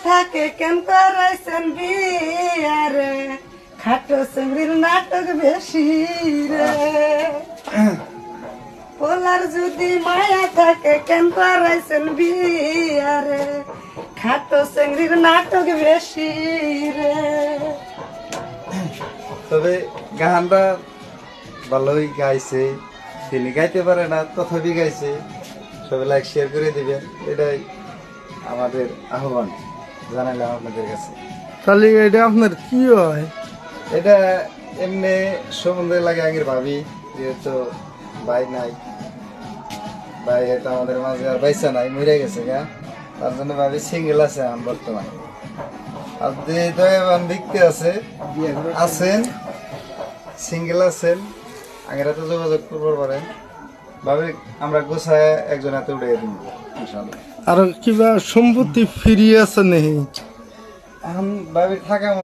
থাকে কেন করাইছেন বিয়ারে খাটো চিংড়ির নাটক বেশি রে পোলার যদি মায়া থাকে কেন করাইছেন বিয়ারে খাটো চিংড়ির নাটক বেশি রে। তবে গানটা ভালোই গাইছে, তিনি গাইতে পারে না তথাপি গাইছে। সবাই লাইক শেয়ার করে দিবেন, এটাই আমাদের আহ্বান জানালাম আপনাদের কাছে। তাহলে এটা আপনার কি হয়? এটা এমনি সম্বন্ধে লাগে আগের ভাবি, যেহেতু ভাই নাই, ভাই হয়তো আমাদের মাঝে আর বাইসা নাই, মরে গেছে গা, তার জন্য ভাবি সিঙ্গেল আছে এখন বর্তমানে। আর যে দয়াবান ব্যক্তি আছেন সিঙ্গেল আছেন, আগের হাতে যোগাযোগ করবার পারেন, ভাবি আমরা গোছায় একজন হাতে উঠে দিব ইনশাআল্লাহ। আর কিবা সম্পত্তি ফিরিয়ে আছে নেই? এখন ভাবি থাকা